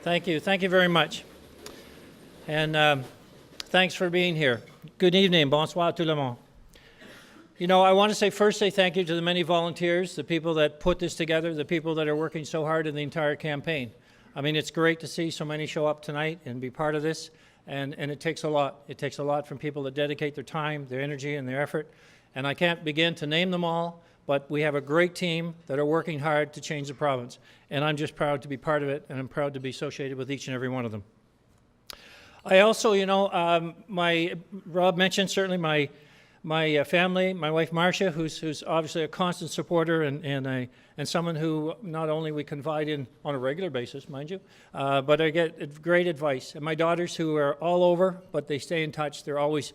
Thank you. Thank you very much. And thanks for being here. Good evening. Bonsoir tout le monde. You know, I want to say thank you to the many volunteers, the people that put this together, the people that are working so hard in the entire campaign. I mean, it's great to see so many show up tonight and be part of this, and it takes a lot. It takes a lot from people that dedicate their time, their energy, and their effort. And I can't begin to name them all, but we have a great team that are working hard to change the province. And I'm just proud to be part of it, and I'm proud to be associated with each and every one of them. I also, you know, Rob mentioned certainly my family, my wife Marcia, who's obviously a constant supporter and someone who not only we confide in on a regular basis, mind you, but I get great advice. And my daughters, who are all over, but they stay in touch, they're always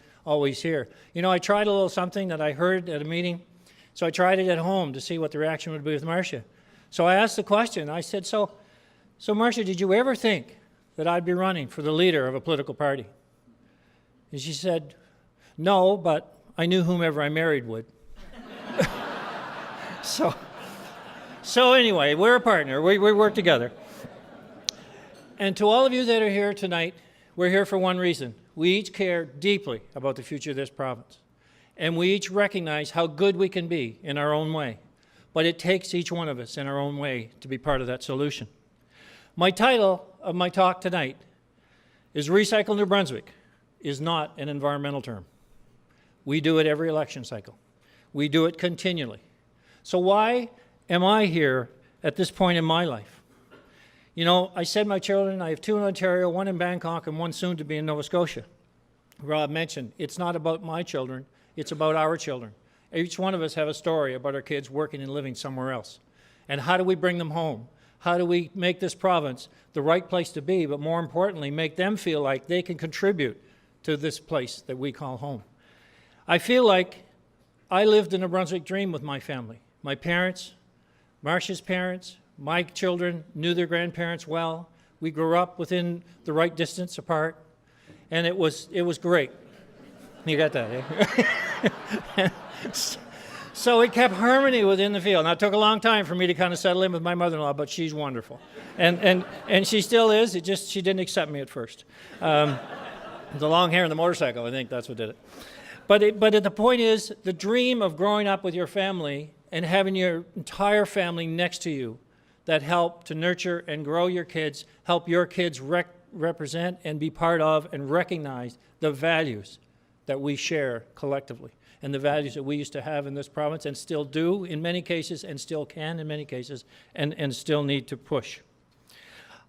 here. You know, I tried a little something that I heard at a meeting, so I tried it at home to see what the reaction would be with Marcia. So I asked the question, I said, so Marcia, did you ever think that I'd be running for the leader of a political party? And she said, no, but I knew whomever I married would. So anyway, we're a partner. We work together. And to all of you that are here tonight, we're here for one reason. We each care deeply about the future of this province. And we each recognize how good we can be in our own way. But it takes each one of us in our own way to be part of that solution. My title of my talk tonight is Recycle New Brunswick is not an environmental term. We do it every election cycle. We do it continually. So why am I here at this point in my life? You know, I said my children, I have two in Ontario, one in Bangkok, and one soon to be in Nova Scotia. Rob mentioned, it's not about my children, it's about our children. Each one of us have a story about our kids working and living somewhere else. And how do we bring them home? How do we make this province the right place to be, but more importantly, make them feel like they can contribute to this place that we call home? I feel like I lived in a Brunswick dream with my family. My parents, Marcia's parents, my children knew their grandparents well. We grew up within the right distance apart, and it was great. You got that, eh? So it kept harmony within the field. Now, it took a long time for me to kind of settle in with my mother-in-law, but she's wonderful. And she still is. She didn't accept me at first. The long hair and the motorcycle, I think that's what did it. But the point is, the dream of growing up with your family and having your entire family next to you that help to nurture and grow your kids, help your kids represent and be part of and recognize the values that we share collectively and the values that we used to have in this province and still do in many cases and still can in many cases and still need to push.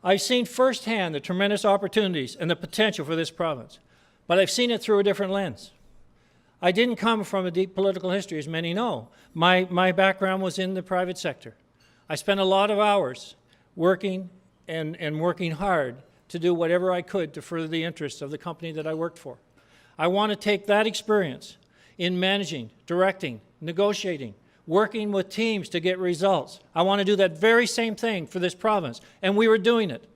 I've seen firsthand the tremendous opportunities and the potential for this province, but I've seen it through a different lens. I didn't come from a deep political history, as many know. My background was in the private sector. I spent a lot of hours working and working hard to do whatever I could to further the interests of the company that I worked for. I want to take that experience in managing, directing, negotiating, working with teams to get results. I want to do that very same thing for this province, and we were doing it.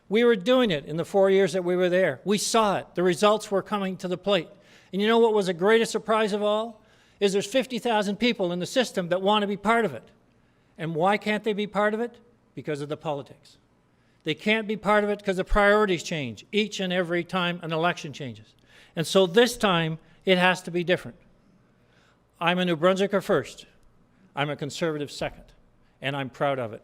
We were doing it in the 4 years that we were there. We saw it. The results were coming to the plate. And you know what was the greatest surprise of all? Is there's 50,000 people in the system that want to be part of it. And why can't they be part of it? Because of the politics. They can't be part of it because the priorities change each and every time an election changes. And so this time, it has to be different. I'm a New Brunswicker first. I'm a Conservative second. And I'm proud of it.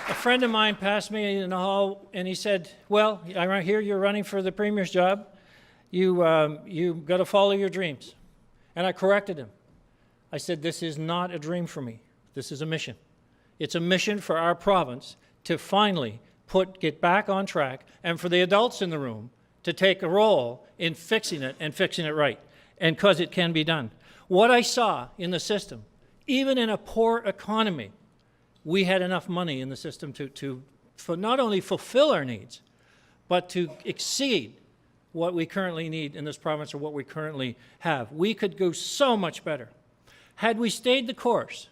A friend of mine passed me in the hall and he said, well, I hear you're running for the Premier's job. You got to follow your dreams. And I corrected him. I said, this is not a dream for me. This is a mission. It's a mission for our province to finally get back on track and for the adults in the room to take a role in fixing it and fixing it right. And because it can be done. What I saw in the system, even in a poor economy, we had enough money in the system to not only fulfill our needs, but to exceed what we currently need in this province or what we currently have. We could go so much better. Had we stayed the course,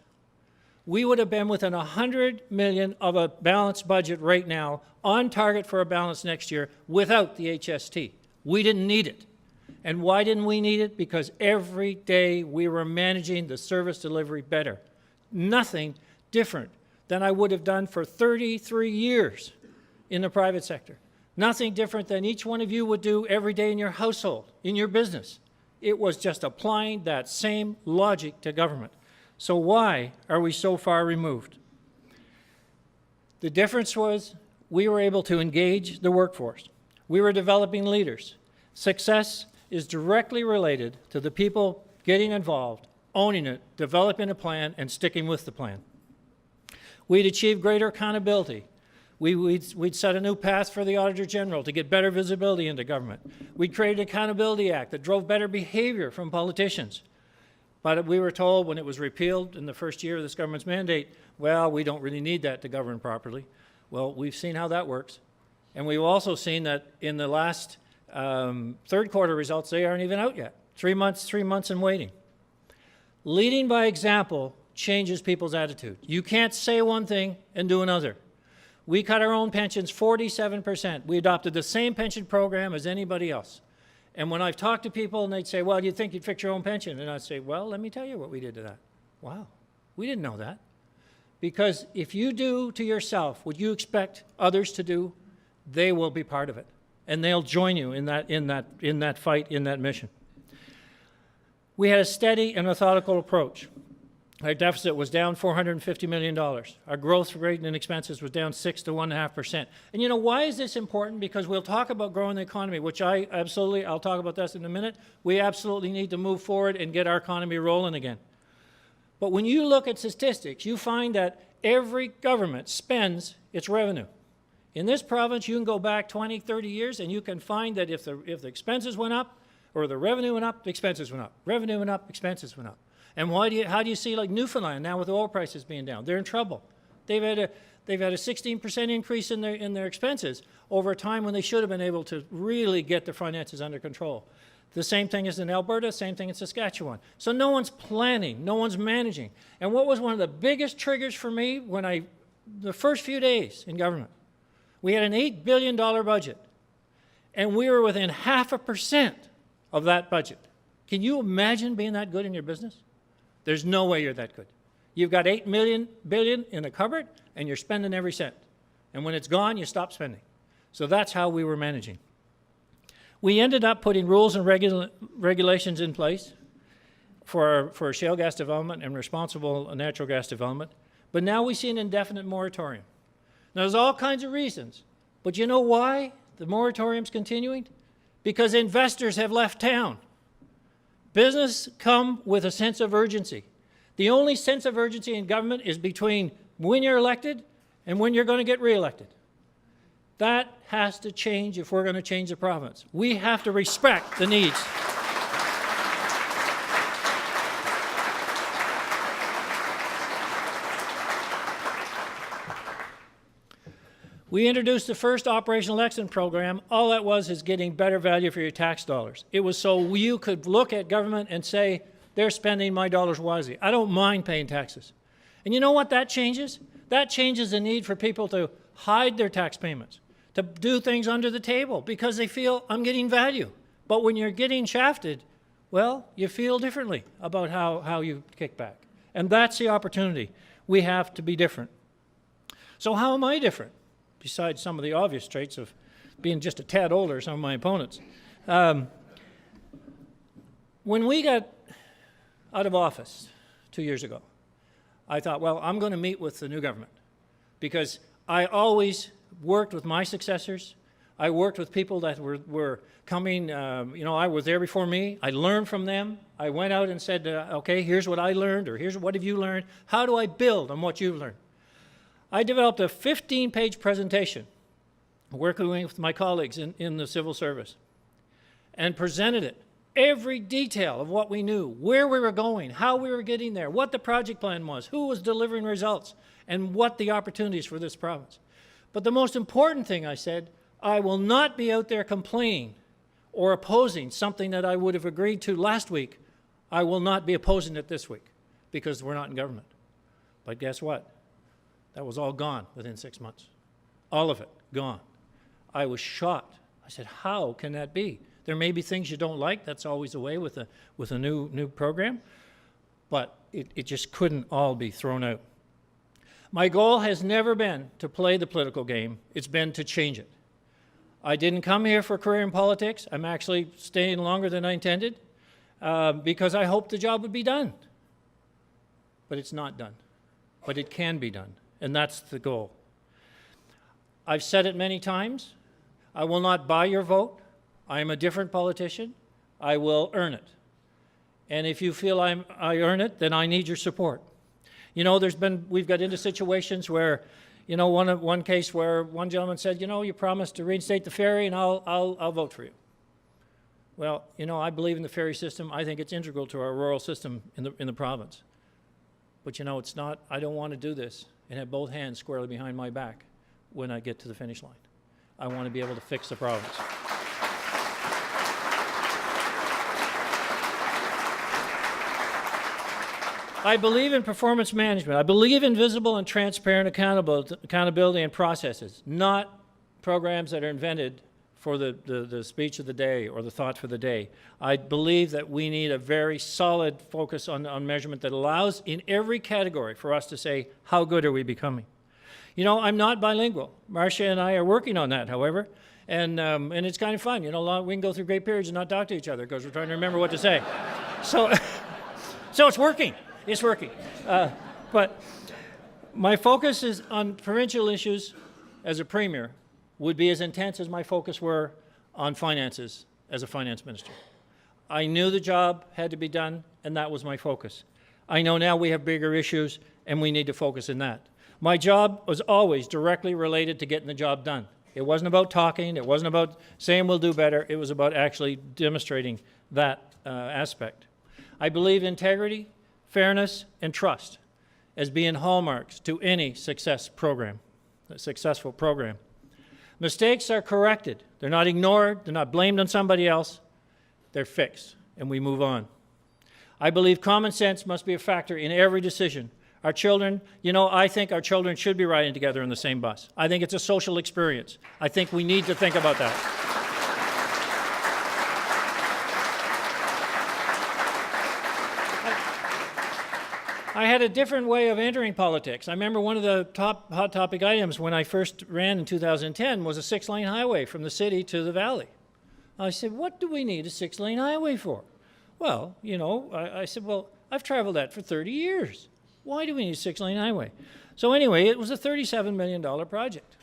we would have been within $100 million of a balanced budget right now, on target for a balance next year without the HST. We didn't need it. And why didn't we need it? Because every day we were managing the service delivery better. Nothing different than I would have done for 33 years in the private sector. Nothing different than each one of you would do every day in your household, in your business. It was just applying that same logic to government. So why are we so far removed? The difference was we were able to engage the workforce. We were developing leaders. Success is directly related to the people getting involved, owning it, developing a plan, and sticking with the plan. We'd achieve greater accountability. We'd set a new path for the Auditor General to get better visibility into government. We'd create an Accountability Act that drove better behavior from politicians. But we were told when it was repealed in the first year of this government's mandate, well, we don't really need that to govern properly. Well, we've seen how that works. And we've also seen that in the last third quarter results, they aren't even out yet. 3 months and waiting. Leading by example changes people's attitude. You can't say one thing and do another. We cut our own pensions 47%. We adopted the same pension program as anybody else. And when I've talked to people and they'd say, well, do you think you'd fix your own pension? And I'd say, well, let me tell you what we did to that. Wow, we didn't know that. Because if you do to yourself what you expect others to do, they will be part of it. And they'll join you in that fight, in that mission. We had a steady and methodical approach. Our deficit was down $450 million. Our growth rate in expenses was down 6 to 1.5%. And you know, why is this important? Because we'll talk about growing the economy, which I'll talk about this in a minute. We absolutely need to move forward and get our economy rolling again. But when you look at statistics, you find that every government spends its revenue. In this province, you can go back 20, 30 years, and you can find that if the expenses went up, or the revenue went up, the expenses went up. Revenue went up, expenses went up. And how do you see like Newfoundland now with oil prices being down? They're in trouble. They've had a 16% increase in their expenses over a time when they should have been able to really get their finances under control. The same thing is in Alberta, same thing in Saskatchewan. So no one's planning, no one's managing. And what was one of the biggest triggers for me the first few days in government, we had an $8 billion budget, and we were within 0.5% of that budget. Can you imagine being that good in your business? There's no way you're that good. You've got $8 billion in the cupboard, and you're spending every cent. And when it's gone, you stop spending. So that's how we were managing. We ended up putting rules and regulations in place for shale gas development and responsible natural gas development. But now we see an indefinite moratorium. Now, there's all kinds of reasons. But you know why the moratorium's continuing? Because investors have left town. Business come with a sense of urgency. The only sense of urgency in government is between when you're elected and when you're going to get reelected. That has to change if we're going to change the province. We have to respect the needs. We introduced the first operational excellence program. All that was is getting better value for your tax dollars. It was so you could look at government and say, they're spending my dollars wisely. I don't mind paying taxes. And you know what that changes? That changes the need for people to hide their tax payments, to do things under the table because they feel I'm getting value. But when you're getting shafted, well, you feel differently about how you kick back. And that's the opportunity. We have to be different. So how am I different? Besides some of the obvious traits of being just a tad older than some of my opponents. When we got out of office 2 years ago, I thought, well, I'm going to meet with the new government because I always worked with my successors. I worked with people that were coming, I was there before me. I learned from them. I went out and said, okay, here's what I learned, or here's what have you learned. How do I build on what you've learned? I developed a 15-page presentation working with my colleagues in the civil service and presented it, every detail of what we knew, where we were going, how we were getting there, what the project plan was, who was delivering results, and what the opportunities for this province. But the most important thing I said, I will not be out there complaining or opposing something that I would have agreed to last week. I will not be opposing it this week because we're not in government. But guess what? That was all gone within 6 months. All of it gone. I was shocked. I said, how can that be? There may be things you don't like. That's always the way with a new program. But it just couldn't all be thrown out. My goal has never been to play the political game. It's been to change it. I didn't come here for a career in politics. I'm actually staying longer than I intended because I hoped the job would be done. But it's not done. But it can be done, and that's the goal. I've said it many times. I will not buy your vote. I am a different politician. I will earn it. And if you feel I earn it, then I need your support. You know, we've got into situations where, you know, one case where one gentleman said, you know, you promised to reinstate the ferry and I'll vote for you. Well, you know, I believe in the ferry system. I think it's integral to our rural system in the province. But you know, it's not, I don't want to do this and have both hands squarely behind my back when I get to the finish line. I want to be able to fix the province. I believe in performance management. I believe in visible and transparent accountability and processes, not programs that are invented for the speech of the day or the thought for the day. I believe that we need a very solid focus on measurement that allows in every category for us to say, how good are we becoming? You know, I'm not bilingual. Marcia and I are working on that, however, and it's kind of fun. You know, we can go through great periods and not talk to each other because we're trying to remember what to say. So it's working. It's working. But my focus is on provincial issues as a premier would be as intense as my focus were on finances as a finance minister. I knew the job had to be done, and that was my focus. I know now we have bigger issues, and we need to focus in that. My job was always directly related to getting the job done. It wasn't about talking. It wasn't about saying we'll do better. It was about actually demonstrating that aspect. I believe integrity, fairness, and trust as being hallmarks to any successful program. Mistakes are corrected. They're not ignored. They're not blamed on somebody else. They're fixed, and we move on. I believe common sense must be a factor in every decision. Our children, you know, I think our children should be riding together in the same bus. I think it's a social experience. I think we need to think about that. I had a different way of entering politics. I remember one of the top hot topic items when I first ran in 2010 was a 6-lane highway from the city to the valley. I said, what do we need a 6-lane highway for? Well, you know, I said, well, I've traveled that for 30 years. Why do we need a 6-lane highway? So anyway, it was a $37 million project.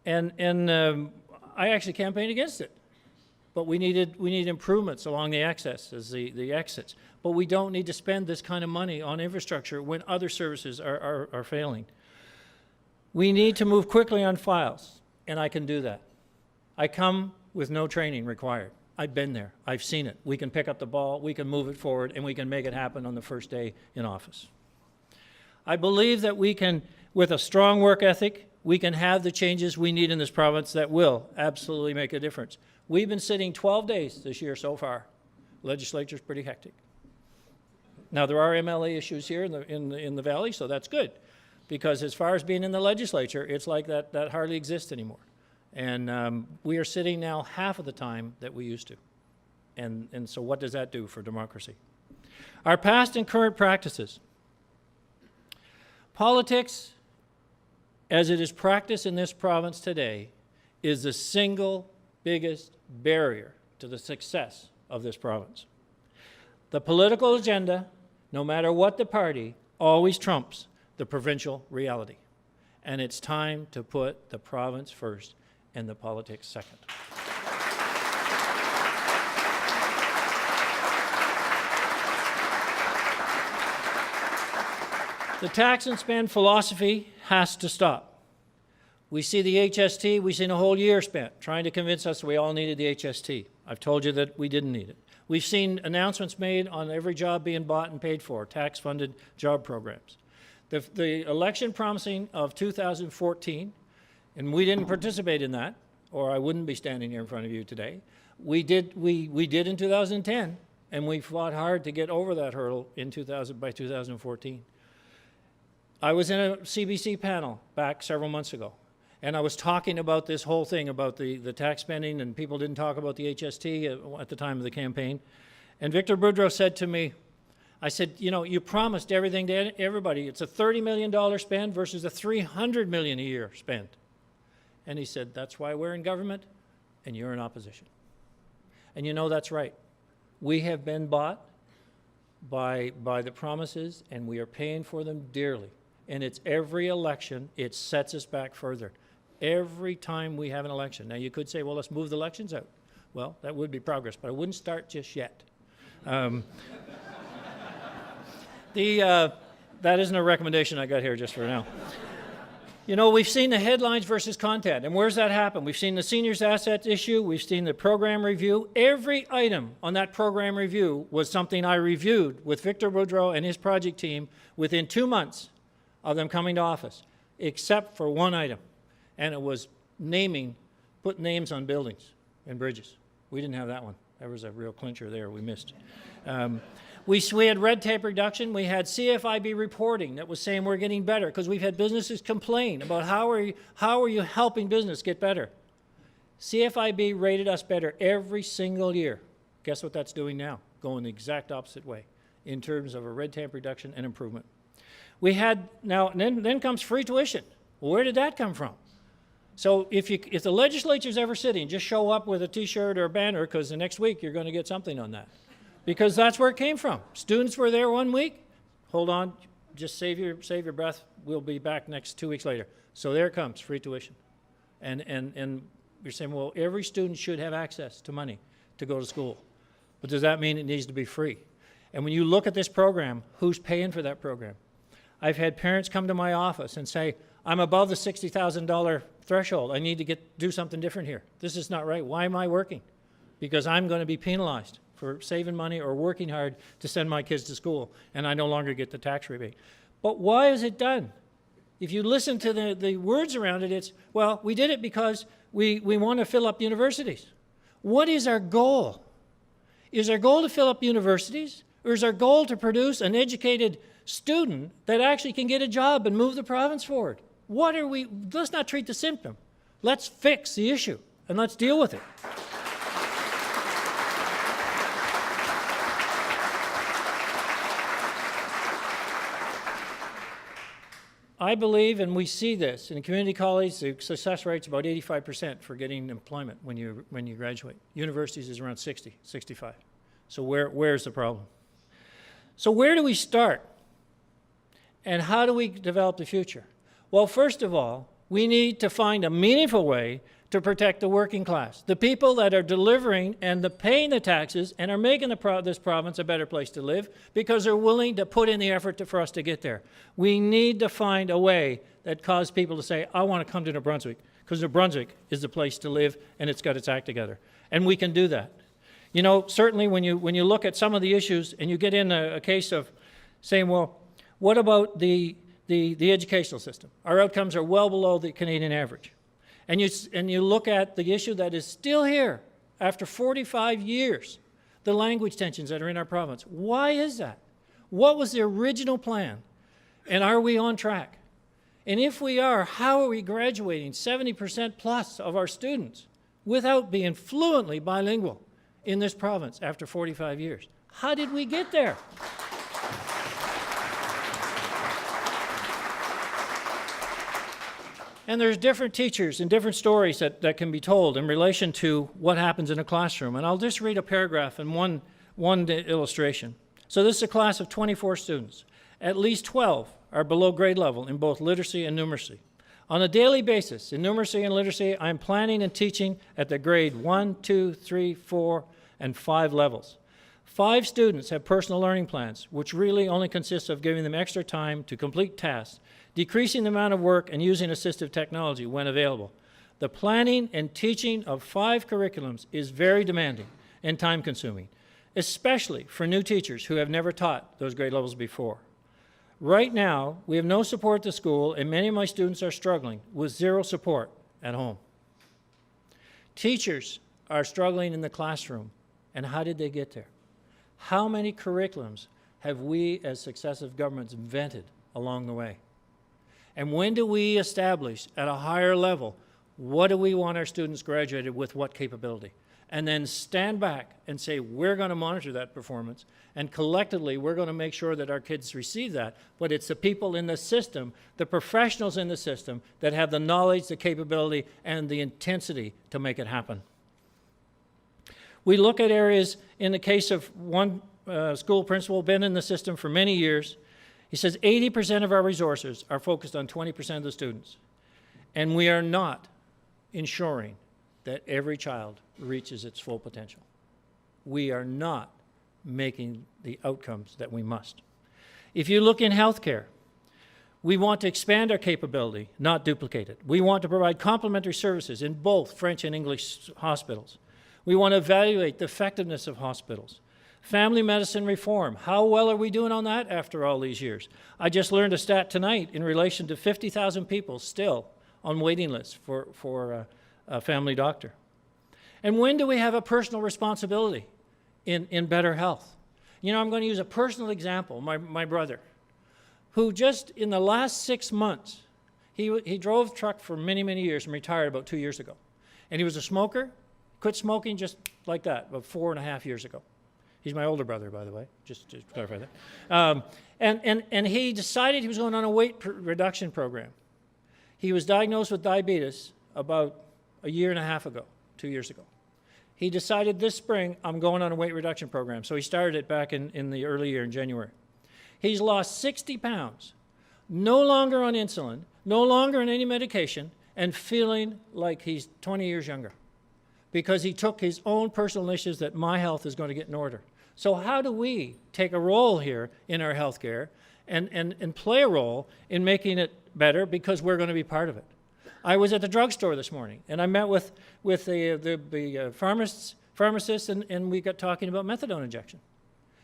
And I actually campaigned against it. But we need improvements along the accesses, the exits. But we don't need to spend this kind of money on infrastructure when other services are failing. We need to move quickly on files, and I can do that. I come with no training required. I've been there. I've seen it. We can pick up the ball, we can move it forward, and we can make it happen on the first day in office. I believe that we can, with a strong work ethic, we can have the changes we need in this province that will absolutely make a difference. We've been sitting 12 days this year so far. Legislature's pretty hectic. Now, there are MLA issues here in the valley, so that's good. Because as far as being in the legislature, it's like that hardly exists anymore. And we are sitting now half of the time that we used to. And so what does that do for democracy? Our past and current practices. Politics, as it is practiced in this province today, is the single biggest barrier to the success of this province. The political agenda, no matter what the party, always trumps the provincial reality. And it's time to put the province first and the politics second. The tax and spend philosophy has to stop. We see the HST, we've seen a whole year spent trying to convince us we all needed the HST. I've told you that we didn't need it. We've seen announcements made on every job being bought and paid for, tax-funded job programs. The election promising of 2014, and we didn't participate in that, or I wouldn't be standing here in front of you today. We did in 2010, and we fought hard to get over that hurdle by 2014. I was in a CBC panel back several months ago, And I was talking about this whole thing about the tax spending, and people didn't talk about the HST at the time of the campaign. And Victor Boudreau said to me, I said, you know, you promised everything to everybody. It's a $30 million spend versus a $300 million a year spend. And he said, that's why we're in government and you're in opposition. And you know that's right. We have been bought by the promises, and we are paying for them dearly. And it's every election, it sets us back further. Every time we have an election. Now, you could say, well, let's move the elections out. Well, that would be progress, but I wouldn't start just yet. That isn't a recommendation I got here just for now. You know, we've seen the headlines versus content, and where's that happen? We've seen the seniors asset issue, we've seen the program review. Every item on that program review was something I reviewed with Victor Boudreau and his project team within 2 months of them coming to office, except for one item, and it was put names on buildings and bridges. We didn't have that one. That was a real clincher there we missed. We had red tape reduction. We had CFIB reporting that was saying we're getting better, because we've had businesses complain about how are you helping business get better. CFIB rated us better every single year. Guess what that's doing now? Going the exact opposite way in terms of a red tape reduction and improvement. We had, now, then comes free tuition. Well, where did that come from? So if the legislature's ever sitting, just show up with a T-shirt or a banner, because the next week you're going to get something on that. Because that's where it came from. Students were there 1 week. Hold on, just save your breath. We'll be back next 2 weeks later. So there it comes, free tuition. And you're saying, well, every student should have access to money to go to school. But does that mean it needs to be free? And when you look at this program, who's paying for that program? I've had parents come to my office and say, I'm above the $60,000 threshold. I need to do something different here. This is not right. Why am I working? Because I'm going to be penalized for saving money or working hard to send my kids to school, and I no longer get the tax rebate. But why is it done? If you listen to the words around it, it's, well, we did it because we want to fill up universities. What is our goal? Is our goal to fill up universities, or is our goal to produce an educated student that actually can get a job and move the province forward? Let's not treat the symptom. Let's fix the issue, and let's deal with it. I believe, and we see this, in community college, the success rate's about 85% for getting employment when you graduate. Universities is around 60, 65. So where's the problem? So where do we start? And how do we develop the future? Well, first of all, we need to find a meaningful way to protect the working class, the people that are delivering and paying the taxes and are making this province a better place to live because they're willing to put in the effort for us to get there. We need to find a way that causes people to say, I want to come to New Brunswick, because New Brunswick is the place to live and it's got its act together. And we can do that. You know, certainly when you look at some of the issues and you get in a case of saying, well, what about the educational system? Our outcomes are well below the Canadian average. And you look at the issue that is still here after 45 years, the language tensions that are in our province. Why is that? What was the original plan? And are we on track? And if we are, how are we graduating 70% plus of our students without being fluently bilingual in this province after 45 years? How did we get there? And there's different teachers and different stories that can be told in relation to what happens in a classroom. And I'll just read a paragraph and one illustration. So this is a class of 24 students. At least 12 are below grade level in both literacy and numeracy. On a daily basis, in numeracy and literacy, I'm planning and teaching at the grade 1, 2, 3, 4, and 5 levels. 5 students have personal learning plans, which really only consists of giving them extra time to complete tasks, decreasing the amount of work, and using assistive technology when available. The planning and teaching of 5 curriculums is very demanding and time-consuming, especially for new teachers who have never taught those grade levels before. Right now, we have no support at the school, and many of my students are struggling with 0 support at home. Teachers are struggling in the classroom, and how did they get there? How many curriculums have we as successive governments invented along the way? And when do we establish at a higher level, what do we want our students graduated with what capability? And then stand back and say, we're going to monitor that performance, and collectively we're going to make sure that our kids receive that. But it's the people in the system, the professionals in the system, that have the knowledge, the capability, and the intensity to make it happen. We look at areas, in the case of one school principal, been in the system for many years. He says 80% of our resources are focused on 20% of the students. And we are not ensuring that every child reaches its full potential. We are not making the outcomes that we must. If you look in healthcare, we want to expand our capability, not duplicate it. We want to provide complementary services in both French and English hospitals. We want to evaluate the effectiveness of hospitals. Family medicine reform, how well are we doing on that after all these years? I just learned a stat tonight in relation to 50,000 people still on waiting lists for a family doctor. And when do we have a personal responsibility in better health? You know, I'm going to use a personal example, my brother, who just in the last 6 months, he drove a truck for many, many years and retired about 2 years ago. And he was a smoker, quit smoking just like that, about 4.5 years ago. He's my older brother, by the way, just to clarify that. And he decided he was going on a weight reduction program. He was diagnosed with diabetes about 1.5 years ago, 2 years ago. He decided this spring, I'm going on a weight reduction program. So he started it back in the early year in January. He's lost 60 pounds, no longer on insulin, no longer on any medication, and feeling like he's 20 years younger because he took his own personal initiatives that my health is going to get in order. So how do we take a role here in our healthcare and play a role in making it better because we're going to be part of it? I was at the drugstore this morning, and I met with the pharmacists, and we got talking about methadone injection.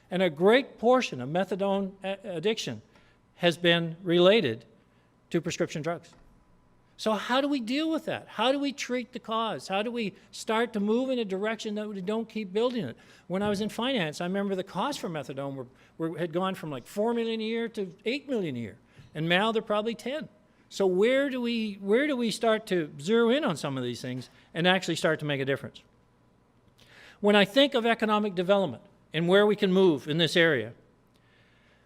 And a great portion of methadone addiction has been related to prescription drugs. So how do we deal with that? How do we treat the cause? How do we start to move in a direction that we don't keep building it? When I was in finance, I remember the costs for methadone had gone from like $4 million a year to $8 million a year, and now they're probably 10. So where do we start to zero in on some of these things and actually start to make a difference? When I think of economic development and where we can move in this area,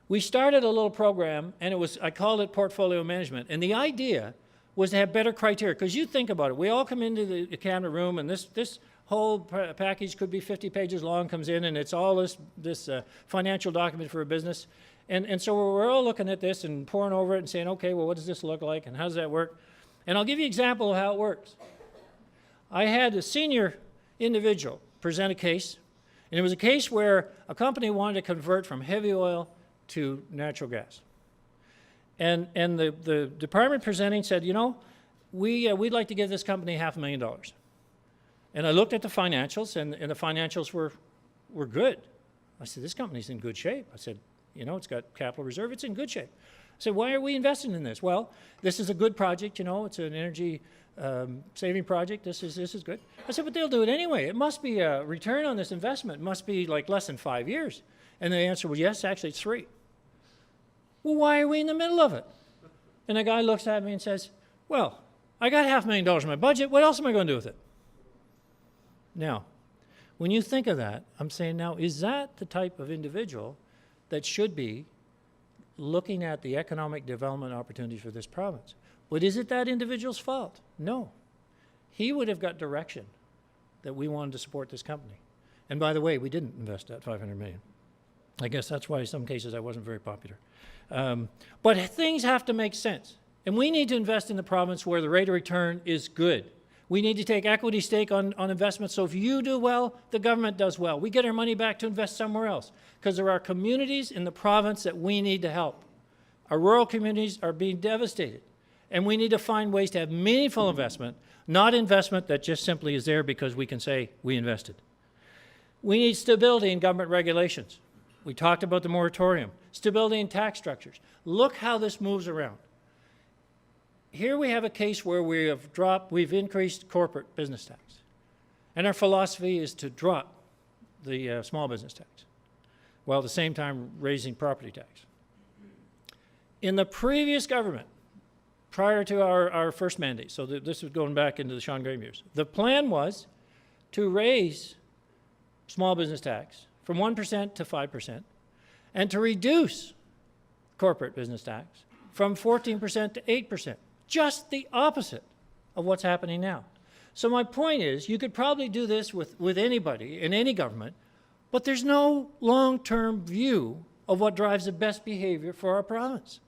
we started a little program, and I called it portfolio management. And the idea was to have better criteria, because you think about it. We all come into the cabinet room, and this whole package could be 50 pages long, comes in, and it's all this financial document for a business. And so we're all looking at this and poring over it and saying, okay, well, what does this look like, and how does that work? And I'll give you an example of how it works. I had a senior individual present a case, and it was a case where a company wanted to convert from heavy oil to natural gas. And the department presenting said, you know, we'd like to give this company $500,000. And I looked at the financials, and the financials were good. I said, this company's in good shape. I said, you know, it's got capital reserve. It's in good shape. I said, why are we investing in this? Well, this is a good project. You know, it's an energy saving project. This is good. I said, but they'll do it anyway. It must be a return on this investment. It must be like less than 5 years. And the answer was, yes, actually it's 3. Well, why are we in the middle of it? And the guy looks at me and says, well, I got $500,000 in my budget. What else am I going to do with it? Now, when you think of that, I'm saying, now, is that the type of individual that should be looking at the economic development opportunities for this province? But is it that individual's fault? No. He would have got direction that we wanted to support this company. And by the way, we didn't invest that $500 million. I guess that's why in some cases I wasn't very popular. But things have to make sense. And we need to invest in the province where the rate of return is good. We need to take equity stake on investments, so if you do well, the government does well. We get our money back to invest somewhere else, because there are communities in the province that we need to help. Our rural communities are being devastated, and we need to find ways to have meaningful investment, not investment that just simply is there because we can say we invested. We need stability in government regulations. We talked about the moratorium. Stability in tax structures. Look how this moves around. Here we have a case where we've increased corporate business tax. And our philosophy is to drop the small business tax, while at the same time raising property tax. In the previous government, prior to our first mandate, so this was going back into the Sean Graham years, the plan was to raise small business tax from 1% to 5% and to reduce corporate business tax from 14% to 8%. Just the opposite of what's happening now. So my point is, you could probably do this with anybody in any government, but there's no long-term view of what drives the best behavior for our province.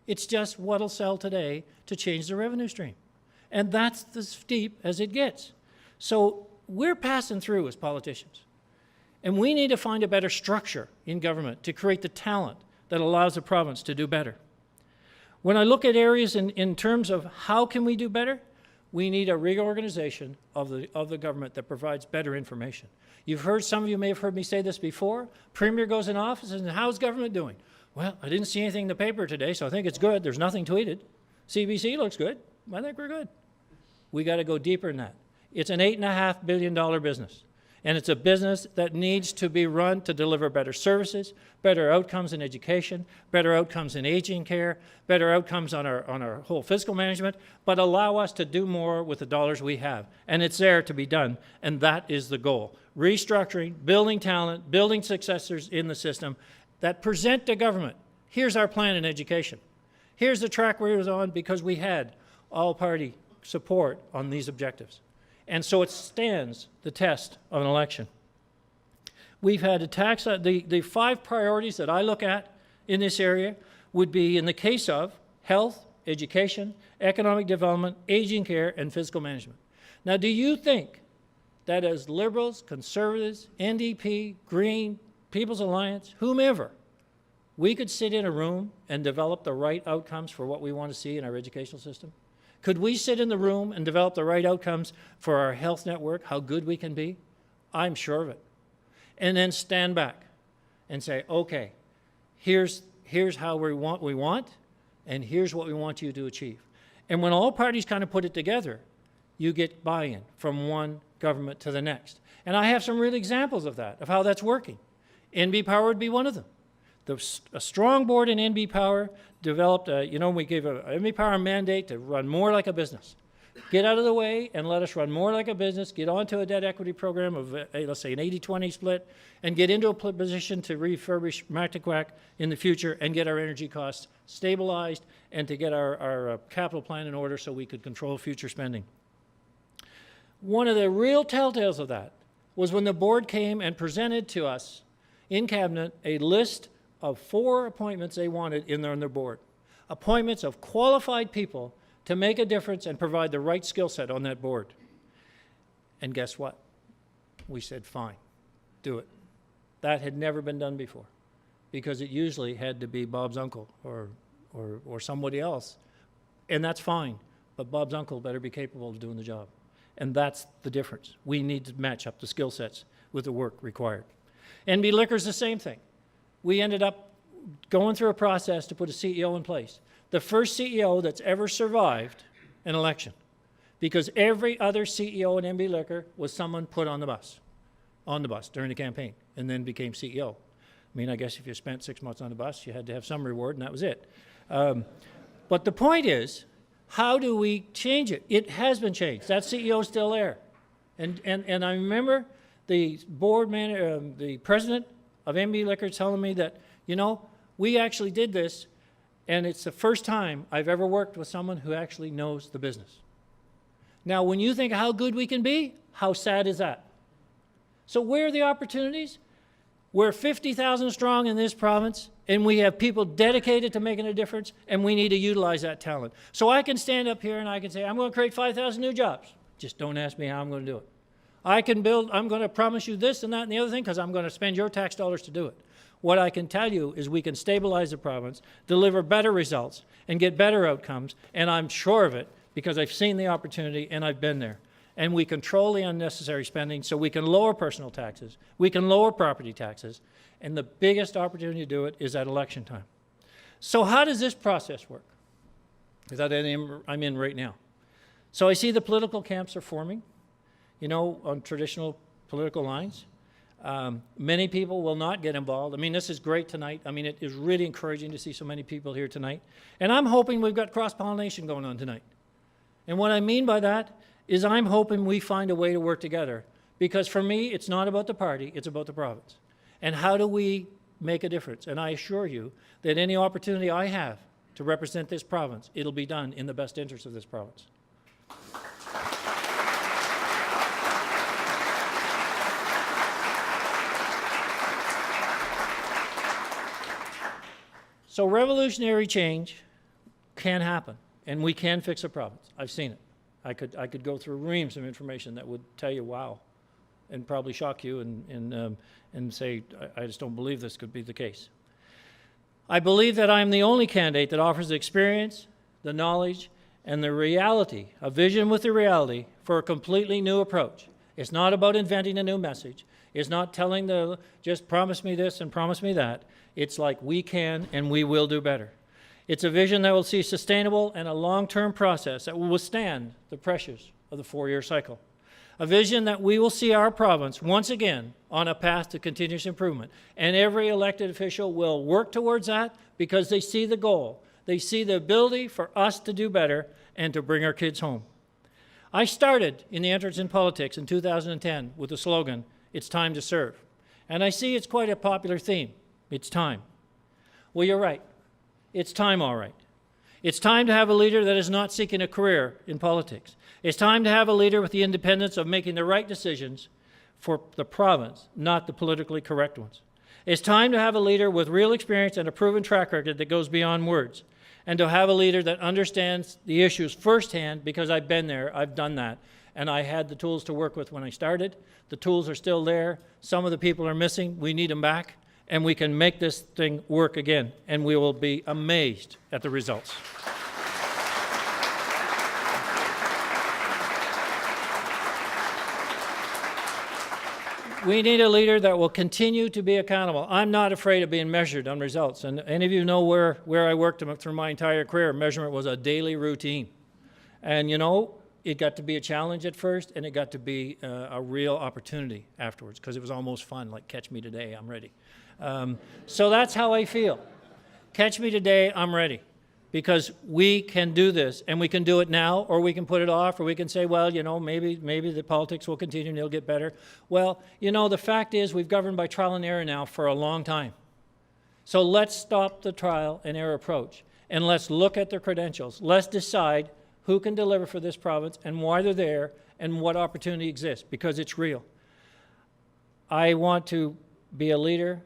It's just what'll sell today to change the revenue stream. And that's as steep as it gets. So we're passing through as politicians. And we need to find a better structure in government to create the talent that allows the province to do better. When I look at areas in terms of how can we do better, we need a reorganization of the government that provides better information. You've heard, some of you may have heard me say this before. Premier goes in office and how's government doing? Well, I didn't see anything in the paper today, so I think it's good. There's nothing tweeted. CBC looks good. I think we're good. We got to go deeper than that. It's an $8.5 billion business. And it's a business that needs to be run to deliver better services, better outcomes in education, better outcomes in aging care, better outcomes on our whole fiscal management, but allow us to do more with the dollars we have. And it's there to be done, and that is the goal. Restructuring, building talent, building successors in the system that present to government, here's our plan in education. Here's the track we was on because we had all-party support on these objectives. And so it stands the test of an election. We've had a tax, the 5 priorities that I look at in this area would be in the case of health, education, economic development, aging care, and fiscal management. Now, do you think that as Liberals, Conservatives, NDP, Green, People's Alliance, whomever, we could sit in a room and develop the right outcomes for what we want to see in our educational system? Could we sit in the room and develop the right outcomes for our health network, how good we can be? I'm sure of it. And then stand back and say, okay, here's how we want, and here's what we want you to achieve. And when all parties kind of put it together, you get buy-in from one government to the next. And I have some real examples of that, of how that's working. NB Power would be one of them. A strong board in NB Power developed, we gave a NB Power a mandate to run more like a business. Get out of the way and let us run more like a business, get onto a debt equity program of, let's say, an 80-20 split, and get into a position to refurbish Mactaquac in the future and get our energy costs stabilized and to get our capital plan in order so we could control future spending. One of the real telltales of that was when the board came and presented to us in Cabinet a list of 4 appointments they wanted in their board. Appointments of qualified people to make a difference and provide the right skill set on that board. And guess what? We said, fine, do it. That had never been done before because it usually had to be Bob's uncle or somebody else. And that's fine, but Bob's uncle better be capable of doing the job. And that's the difference. We need to match up the skill sets with the work required. NB Liquor's the same thing. We ended up going through a process to put a CEO in place. The first CEO that's ever survived an election, because every other CEO in NB Liquor was someone put on the bus during the campaign, and then became CEO. I mean, I guess if you spent 6 months on the bus, you had to have some reward, and that was it. But the point is, how do we change it? It has been changed. That CEO is still there. And I remember the the president of NB Liquor telling me that, we actually did this, and it's the first time I've ever worked with someone who actually knows the business. Now, when you think how good we can be, how sad is that? So where are the opportunities? We're 50,000 strong in this province, and we have people dedicated to making a difference, and we need to utilize that talent. So I can stand up here and I can say, I'm going to create 5,000 new jobs. Just don't ask me how I'm going to do it. I'm going to promise you this and that and the other thing because I'm going to spend your tax dollars to do it. What I can tell you is we can stabilize the province, deliver better results, and get better outcomes, and I'm sure of it because I've seen the opportunity and I've been there. And we control the unnecessary spending so we can lower personal taxes, we can lower property taxes, and the biggest opportunity to do it is at election time. So how does this process work? That I'm in right now. So I see the political camps are forming, on traditional political lines. Many people will not get involved. I mean, this is great tonight. I mean, it is really encouraging to see so many people here tonight. And I'm hoping we've got cross-pollination going on tonight. And what I mean by that is I'm hoping we find a way to work together. Because for me, it's not about the party, it's about the province. And how do we make a difference? And I assure you that any opportunity I have to represent this province, it'll be done in the best interest of this province. So revolutionary change can happen, and we can fix a province. I've seen it. I could go through reams of information that would tell you, wow, and probably shock you and say, I just don't believe this could be the case. I believe that I'm the only candidate that offers the experience, the knowledge, and the reality, a vision with the reality for a completely new approach. It's not about inventing a new message. It's not telling just promise me this and promise me that. It's like we can and we will do better. It's a vision that will see sustainable and a long-term process that will withstand the pressures of the 4-year cycle. A vision that we will see our province once again on a path to continuous improvement. And every elected official will work towards that because they see the goal. They see the ability for us to do better and to bring our kids home. I started in the entrance in politics in 2010 with the slogan, "It's time to serve." And I see it's quite a popular theme. It's time. Well, you're right. It's time, all right. It's time to have a leader that is not seeking a career in politics. It's time to have a leader with the independence of making the right decisions for the province, not the politically correct ones. It's time to have a leader with real experience and a proven track record that goes beyond words, and to have a leader that understands the issues firsthand because I've been there, I've done that, and I had the tools to work with when I started. The tools are still there. Some of the people are missing. We need them back. And we can make this thing work again, and we will be amazed at the results. We need a leader that will continue to be accountable. I'm not afraid of being measured on results, and any of you know where I worked through my entire career. Measurement was a daily routine. And you know, it got to be a challenge at first, and it got to be a real opportunity afterwards, because it was almost fun, like catch me today, I'm ready. So that's how I feel. Catch me today, I'm ready. Because we can do this, and we can do it now, or we can put it off, or we can say, well, you know, maybe the politics will continue and it'll get better. Well, you know, the fact is we've governed by trial and error now for a long time. So let's stop the trial and error approach, and let's look at their credentials. Let's decide who can deliver for this province and why they're there and what opportunity exists, because it's real. I want to be a leader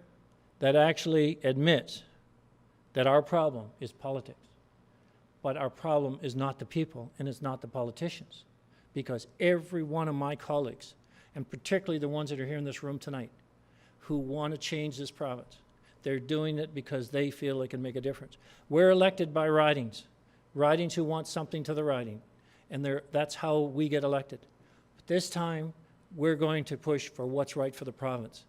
that actually admits that our problem is politics. But our problem is not the people, and it's not the politicians. Because every one of my colleagues, and particularly the ones that are here in this room tonight, who want to change this province, they're doing it because they feel they can make a difference. We're elected by ridings who want something to the riding, and that's how we get elected. But this time, we're going to push for what's right for the province.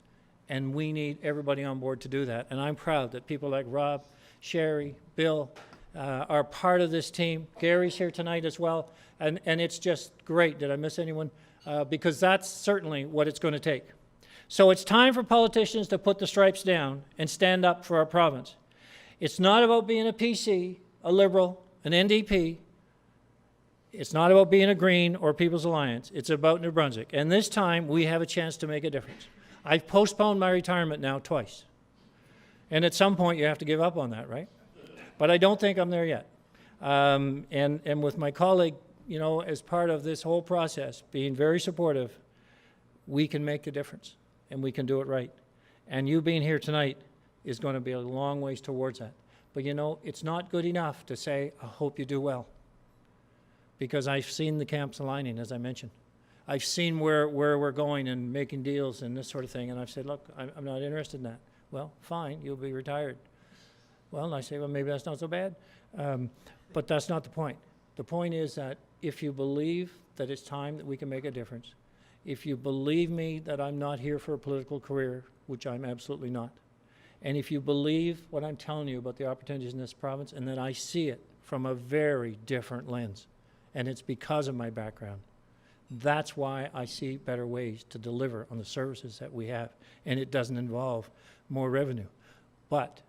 And we need everybody on board to do that. And I'm proud that people like Rob, Sherry, Bill are part of this team. Gary's here tonight as well. And it's just great. Did I miss anyone? Because that's certainly what it's going to take. So it's time for politicians to put the stripes down and stand up for our province. It's not about being a PC, a Liberal, an NDP. It's not about being a Green or People's Alliance. It's about New Brunswick. And this time, we have a chance to make a difference. I've postponed my retirement now twice. And at some point, you have to give up on that, right? But I don't think I'm there yet. And with my colleague, you know, as part of this whole process, being very supportive, we can make a difference, and we can do it right. And you being here tonight is going to be a long ways towards that. But, you know, it's not good enough to say, I hope you do well. Because I've seen the camps aligning, as I mentioned. I've seen where we're going and making deals and this sort of thing, and I've said, look, I'm not interested in that. Well, fine, you'll be retired. Well, and I say, well, maybe that's not so bad. But that's not the point. The point is that if you believe that it's time that we can make a difference, if you believe me that I'm not here for a political career, which I'm absolutely not, and if you believe what I'm telling you about the opportunities in this province and that I see it from a very different lens, and it's because of my background, That's why I see better ways to deliver on the services that we have, and it doesn't involve more revenue. But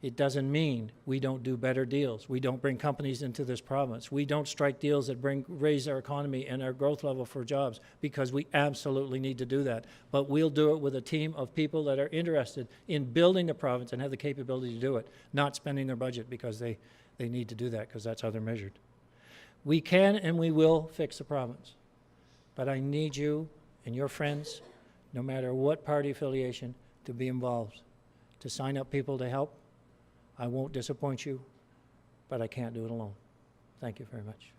it doesn't mean we don't do better deals. We don't bring companies into this province. We don't strike deals that raise our economy and our growth level for jobs, because we absolutely need to do that. But we'll do it with a team of people that are interested in building the province and have the capability to do it, not spending their budget because they need to do that, because that's how they're measured. We can and we will fix the province. But I need you and your friends, no matter what party affiliation, to be involved, to sign up people to help. I won't disappoint you, but I can't do it alone. Thank you very much.